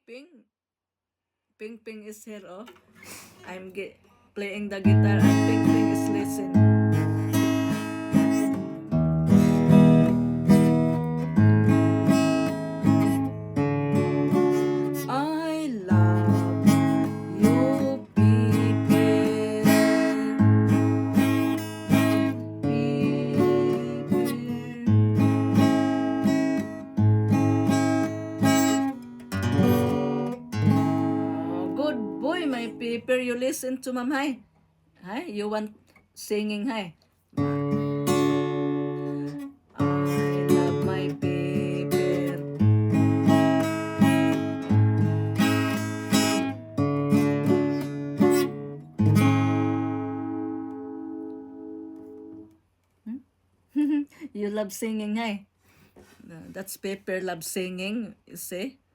Ping. Ping Ping is here, oh. I'm playing the guitar and Ping Ping is listening. I love you, people. Oh, good boy, my paper. You listen to Mom, hi. Hi, you want singing, hi. I love my paper. You love singing, hi. That's paper love singing, you see.